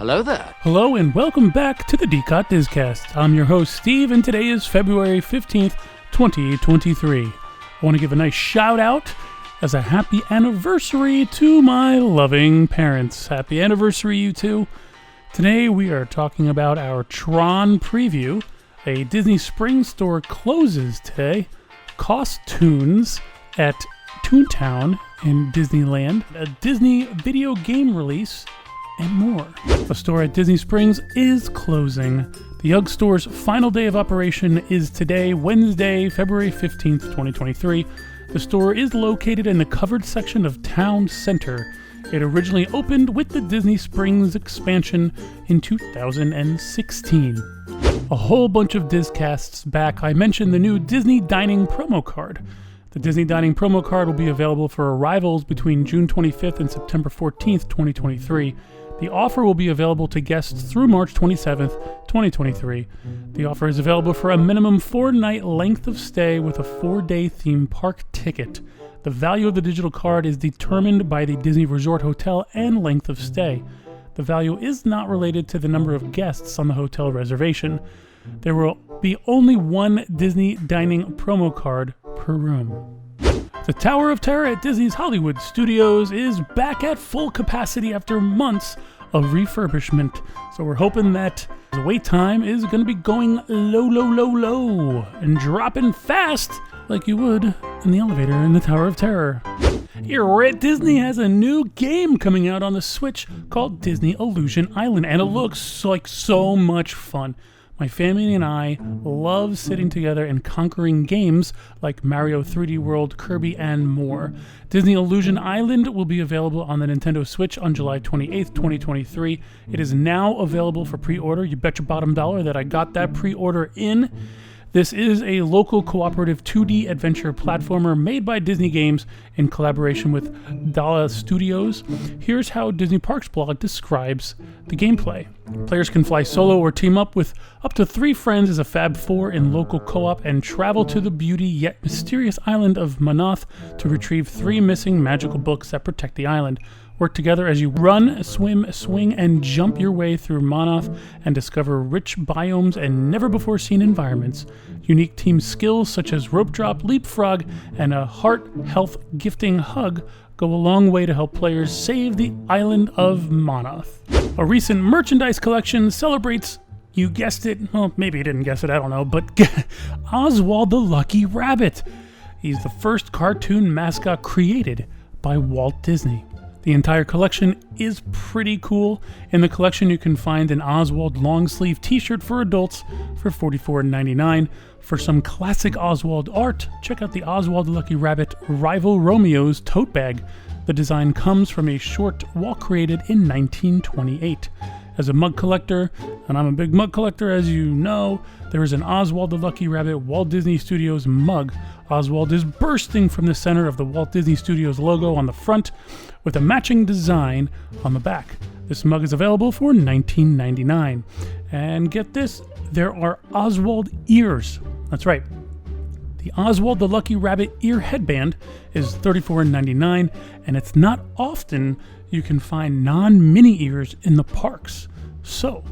Hello there. Hello and welcome back to the D-COT disCast. I'm your host Steve and today is February 15th, 2023. I want to give a nice shout out as a happy anniversary to my loving parents. Happy anniversary, you two. Today we are talking about our Tron preview. A Disney Springs store closes today. CosToons at Toontown in Disneyland. A Disney video game release and more. The store at Disney Springs is closing. The UGG store's final day of operation is today, Wednesday, February 15th, 2023. The store is located in the covered section of Town Center. It originally opened with the Disney Springs expansion in 2016. A whole bunch of discasts back, I mentioned the new Disney Dining promo card. The Disney Dining promo card will be available for arrivals between June 25th and September 14th, 2023. The offer will be available to guests through March 27th, 2023. The offer is available for a minimum 4-night length of stay with a 4-day theme park ticket. The value of the digital card is determined by the Disney Resort Hotel and length of stay. The value is not related to the number of guests on the hotel reservation. There will be only one Disney Dining promo card per room. The Tower of Terror at Disney's Hollywood Studios is back at full capacity after months of refurbishment. So we're hoping that the wait time is going to be going low, and dropping fast like you would in the elevator in the Tower of Terror. Here at Disney has a new game coming out on the Switch called Disney Illusion Island, and it looks like so much fun. My family and I love sitting together and conquering games like Mario 3D World, Kirby, and more. Disney Illusion Island will be available on the Nintendo Switch on July 28th, 2023. It is now available for pre-order. You bet your bottom dollar that I got that pre-order in. This is a local cooperative 2D adventure platformer made by Disney Games in collaboration with Dala Studios. Here's how Disney Parks blog describes the gameplay. Players can fly solo or team up with up to 3 friends as a Fab 4 in local co-op and travel to the beauty yet mysterious island of Manath to retrieve 3 missing magical books that protect the island. Work together as you run, swim, swing, and jump your way through Manath and discover rich biomes and never-before-seen environments. Unique team skills such as rope drop, leapfrog, and a heart health gifting hug go a long way to help players save the island of Manath. A recent merchandise collection celebrates, you guessed it, well, maybe you didn't guess it, I don't know, but Oswald the Lucky Rabbit. He's the first cartoon mascot created by Walt Disney. The entire collection is pretty cool. In the collection, you can find an Oswald long-sleeve t-shirt for adults for $44.99. For some classic Oswald art, check out the Oswald the Lucky Rabbit Rival Romeo's tote bag. The design comes from a short wall created in 1928. As a mug collector, and I'm a big mug collector as you know, there is an Oswald the Lucky Rabbit Walt Disney Studios mug. Oswald is bursting from the center of the Walt Disney Studios logo on the front with a matching design on the back. This mug is available for $19.99. And get this, there are Oswald ears. That's right. The Oswald the Lucky Rabbit ear headband is $34.99, and it's not often you can find non-mini ears in the parks. So,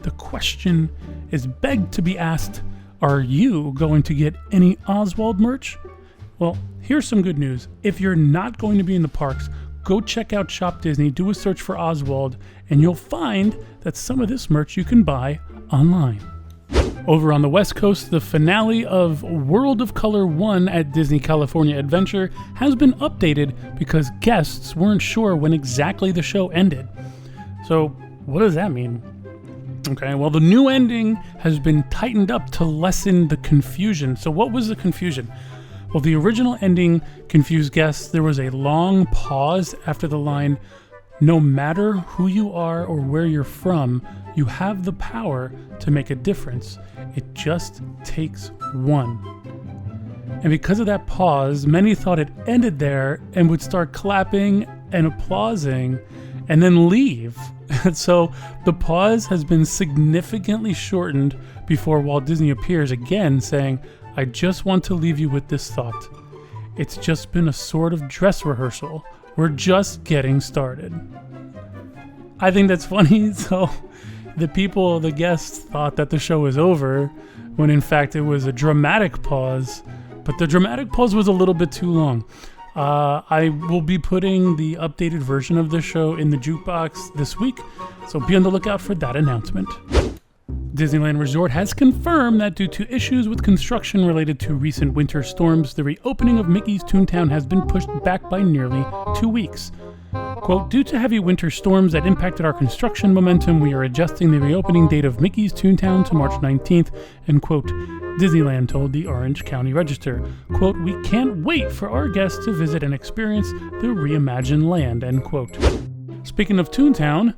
the question is begged to be asked, are you going to get any Oswald merch? Well, here's some good news. If you're not going to be in the parks, go check out Shop Disney, do a search for Oswald, and you'll find that some of this merch you can buy online. Over on the West Coast, the finale of World of Color 1 at Disney California Adventure has been updated because guests weren't sure when exactly the show ended. So, what does that mean? Okay, well, the new ending has been tightened up to lessen the confusion. So what was the confusion? Well, the original ending confused guests. There was a long pause after the line, "No matter who you are or where you're from, you have the power to make a difference. It just takes one." And because of that pause, many thought it ended there and would start clapping and applauding and then leave. So the pause has been significantly shortened before Walt Disney appears again saying, "I just want to leave you with this thought. It's just been a sort of dress rehearsal. We're just getting started." I think that's funny. So the guests thought that the show was over when in fact it was a dramatic pause, but the dramatic pause was a little bit too long. I will be putting the updated version of the show in the jukebox this week, so be on the lookout for that announcement. Disneyland Resort has confirmed that due to issues with construction related to recent winter storms, the reopening of Mickey's Toontown has been pushed back by nearly 2 weeks. Quote, due to heavy winter storms that impacted our construction momentum, we are adjusting the reopening date of Mickey's Toontown to March 19th, end quote. Disneyland told the Orange County Register, quote, we can't wait for our guests to visit and experience the reimagined land, end quote. Speaking of Toontown,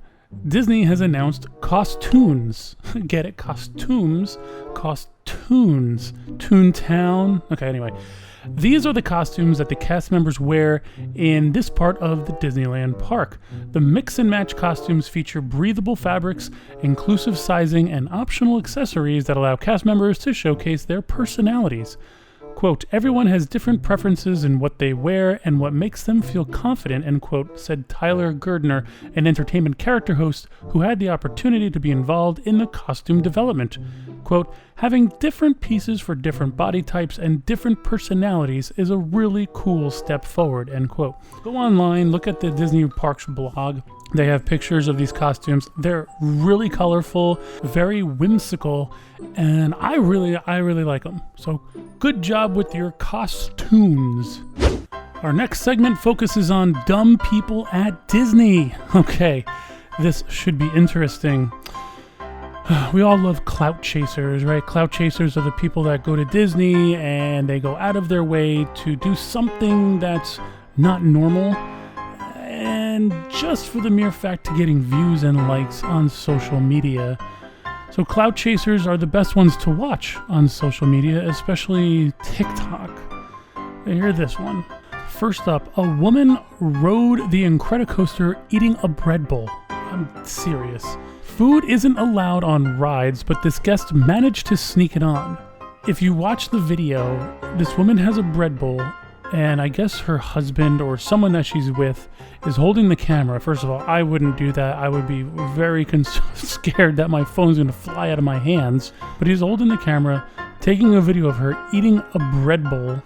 Disney has announced CosToons. Get it? Costumes. CosToons. Toontown. Okay, anyway. These are the costumes that the cast members wear in this part of the Disneyland park. The mix and match costumes feature breathable fabrics, inclusive sizing, and optional accessories that allow cast members to showcase their personalities. Quote, everyone has different preferences in what they wear and what makes them feel confident, end quote, said Tyler Gerdner, an entertainment character host who had the opportunity to be involved in the costume development. Quote, having different pieces for different body types and different personalities is a really cool step forward, end quote. Go online, look at the Disney Parks blog. They have pictures of these costumes. They're really colorful, very whimsical, and I really like them. So good job with your costumes. Our next segment focuses on dumb people at Disney. Okay, this should be interesting. We all love clout chasers, right? Clout chasers are the people that go to Disney and they go out of their way to do something that's not normal, and just for the mere fact of getting views and likes on social media. So clout chasers are the best ones to watch on social media, especially TikTok. Hear this one. First up, a woman rode the Incredicoaster eating a bread bowl. I'm serious. Food isn't allowed on rides, but this guest managed to sneak it on. If you watch the video, this woman has a bread bowl, and I guess her husband or someone that she's with is holding the camera. First of all, I wouldn't do that. I would be very scared that my phone's going to fly out of my hands. But he's holding the camera, taking a video of her eating a bread bowl,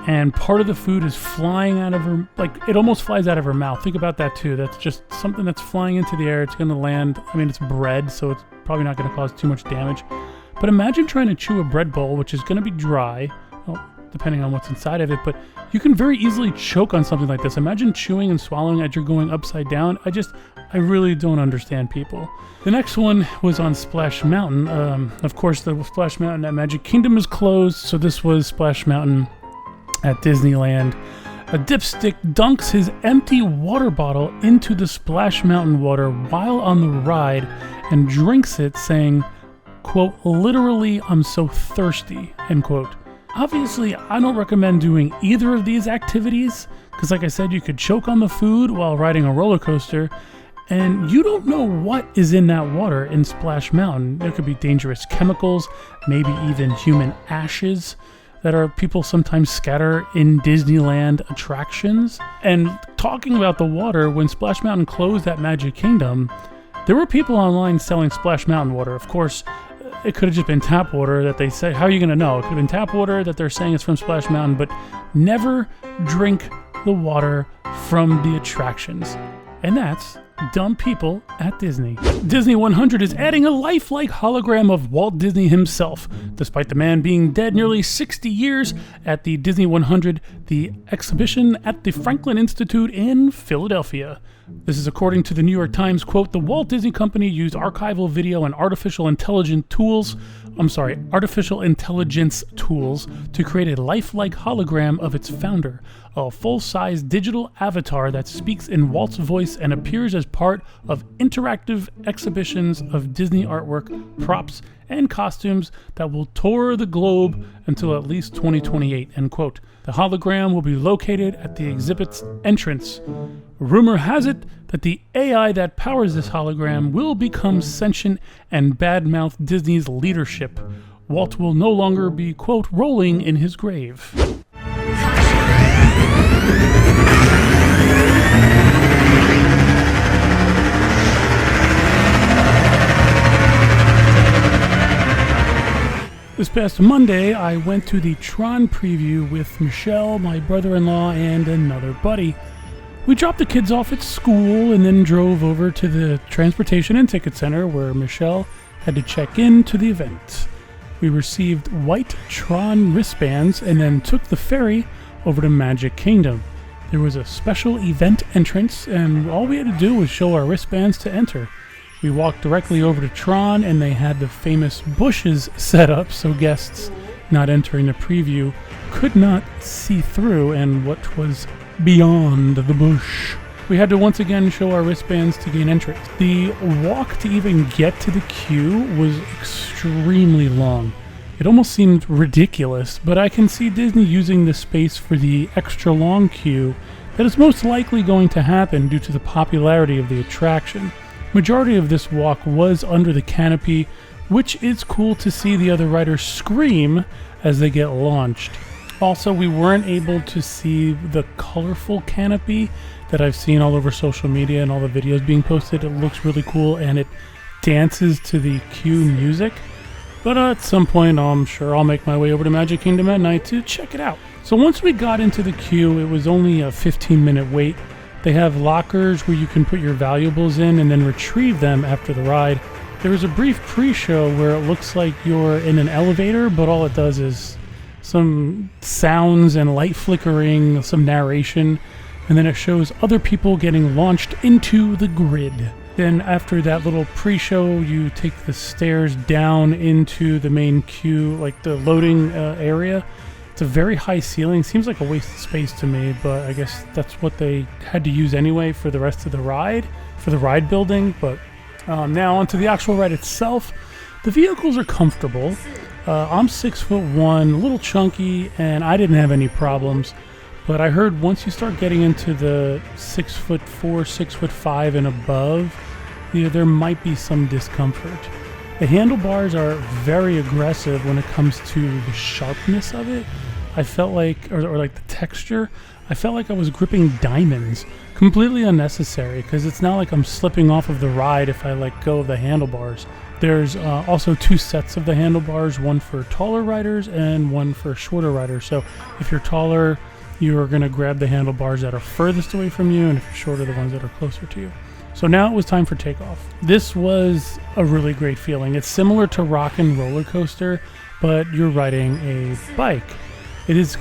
and part of the food is flying out of her, like it almost flies out of her mouth. Think about that too. That's just something that's flying into the air. It's going to land. I mean, it's bread, so it's probably not going to cause too much damage. But imagine trying to chew a bread bowl, which is going to be dry, well, depending on what's inside of it, but you can very easily choke on something like this. Imagine chewing and swallowing as you're going upside down. I really don't understand people. The next one was on Splash Mountain. Of course, the Splash Mountain at Magic Kingdom is closed, so this was Splash Mountain at Disneyland. A dipstick dunks his empty water bottle into the Splash Mountain water while on the ride and drinks it, saying, quote, literally, I'm so thirsty, end quote. Obviously, I don't recommend doing either of these activities, because like I said, you could choke on the food while riding a roller coaster, and you don't know what is in that water in Splash Mountain. There could be dangerous chemicals, maybe even human ashes that are people sometimes scatter in Disneyland attractions. And talking about the water, when Splash Mountain closed at Magic Kingdom, there were people online selling Splash Mountain water. Of course, it could have just been tap water that they say. How are you going to know? It could have been tap water that they're saying is from Splash Mountain, but never drink the water from the attractions. And that's dumb people at Disney. Disney 100 is adding a lifelike hologram of Walt Disney himself. Despite the man being dead nearly 60 years, at the Disney 100, the exhibition at the Franklin Institute in Philadelphia. This is according to the New York Times, quote, the Walt Disney Company used archival video and artificial intelligence tools to create a lifelike hologram of its founder, a full-size digital avatar that speaks in Walt's voice and appears as part of interactive exhibitions of Disney artwork, props, and costumes that will tour the globe until at least 2028, end quote. The hologram will be located at the exhibit's entrance. Rumor has it that the AI that powers this hologram will become sentient and badmouth Disney's leadership. Walt will no longer be, quote, rolling in his grave. This past Monday, I went to the Tron preview with Michelle, my brother-in-law, and another buddy. We dropped the kids off at school and then drove over to the Transportation and Ticket Center where Michelle had to check in to the event. We received white Tron wristbands and then took the ferry over to Magic Kingdom. There was a special event entrance and all we had to do was show our wristbands to enter. We walked directly over to Tron and they had the famous bushes set up so guests not entering the preview could not see through and what was beyond the bush. We had to once again show our wristbands to gain entrance. The walk to even get to the queue was extremely long. It almost seemed ridiculous, but I can see Disney using the space for the extra long queue that is most likely going to happen due to the popularity of the attraction. Majority of this walk was under the canopy, which is cool to see the other riders scream as they get launched. Also, we weren't able to see the colorful canopy that I've seen all over social media and all the videos being posted. It looks really cool and it dances to the queue music. But at some point, I'm sure I'll make my way over to Magic Kingdom at night to check it out. So once we got into the queue, it was only a 15-minute wait. They have lockers where you can put your valuables in and then retrieve them after the ride. There was a brief pre-show where it looks like you're in an elevator, but all it does is some sounds and light flickering, some narration, and then it shows other people getting launched into the grid. Then after that little pre-show, you take the stairs down into the main queue, like the loading area. It's a very high ceiling. Seems like a waste of space to me, but I guess that's what they had to use anyway for the rest of the ride, for the ride building. But now onto the actual ride itself. The vehicles are comfortable. I'm 6'1", a little chunky, and I didn't have any problems. But I heard once you start getting into the 6'4", 6'5", and above, there might be some discomfort. The handlebars are very aggressive when it comes to the sharpness of it. I felt like, or like the texture, I felt like I was gripping diamonds. Completely unnecessary, because it's not like I'm slipping off of the ride if I let go of the handlebars. There's also two sets of the handlebars, one for taller riders and one for shorter riders. So if you're taller, you are going to grab the handlebars that are furthest away from you, and if you're shorter, the ones that are closer to you. So now it was time for takeoff. This was a really great feeling. It's similar to Rock and Roller Coaster, but you're riding a bike. It's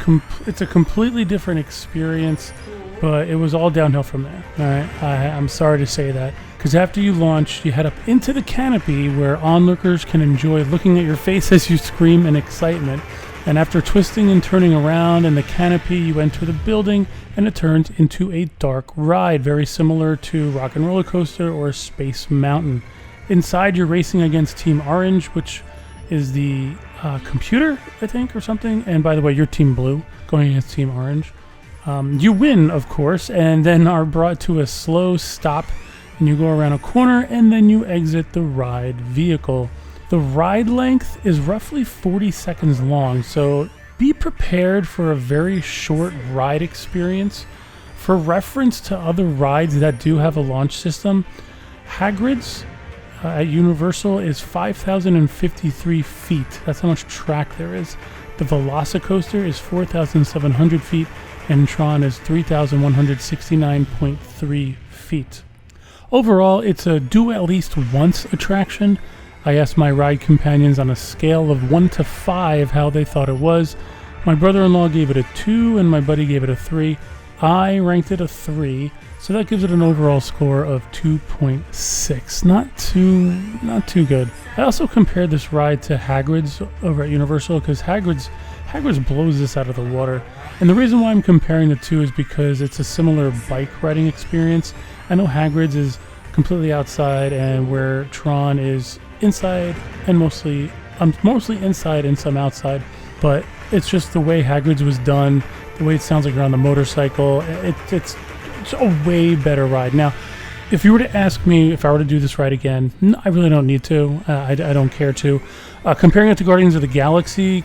a completely different experience, but it was all downhill from there. All right, I'm sorry to say that, because after you launch, you head up into the canopy where onlookers can enjoy looking at your face as you scream in excitement. And after twisting and turning around in the canopy, you enter the building and it turns into a dark ride, very similar to Rock and Roller Coaster or Space Mountain. Inside, you're racing against Team Orange, which is the computer, I think, or something. And by the way, you're Team Blue going against Team Orange. You win, of course, and then are brought to a slow stop, and you go around a corner, and then you exit the ride vehicle. The ride length is roughly 40 seconds long, so be prepared for a very short ride experience. For reference to other rides that do have a launch system, Hagrid's at Universal is 5,053 feet. That's how much track there is. The Velocicoaster is 4,700 feet, and Tron is 3,169.3 feet. Overall, it's a do at least once attraction. I asked my ride companions on a scale of 1 to 5 how they thought it was. My brother-in-law gave it a 2 and my buddy gave it a 3. I ranked it a 3, so that gives it an overall score of 2.6. Not too good. I also compared this ride to Hagrid's over at Universal, because Hagrid's blows this out of the water. And the reason why I'm comparing the two is because it's a similar bike riding experience. I know Hagrid's is completely outside, and where Tron is inside and mostly inside and some outside, but it's just the way Hagrid's was done, the way it sounds like you're on the motorcycle. It's a way better ride. Now, if you were to ask me if I were to do this ride again, no, I really don't need to. I don't care to. Comparing it to Guardians of the Galaxy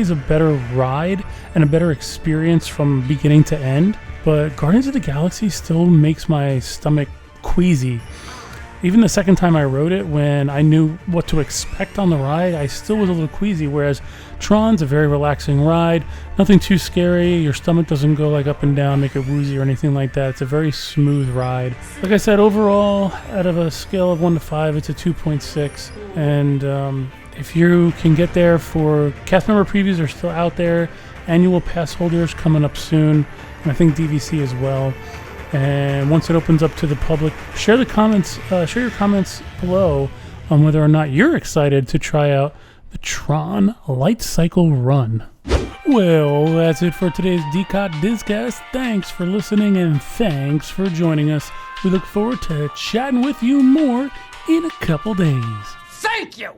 is a better ride and a better experience from beginning to end, but Guardians of the Galaxy still makes my stomach queasy. Even the second time I rode it, when I knew what to expect on the ride, I still was a little queasy, whereas Tron's a very relaxing ride. Nothing too scary. Your stomach doesn't go like up and down, make it woozy or anything like that. It's a very smooth ride. Like I said, overall, out of a scale of 1 to 5, it's a 2.6. And if you can get there, for cast member previews are still out there. Annual pass holders coming up soon, and I think DVC as well. And once it opens up to the public, share your comments below on whether or not you're excited to try out the Tron Light Cycle Run. Well, that's it for today's D-COT disCast. Thanks for listening and thanks for joining us. We look forward to chatting with you more in a couple days. Thank you!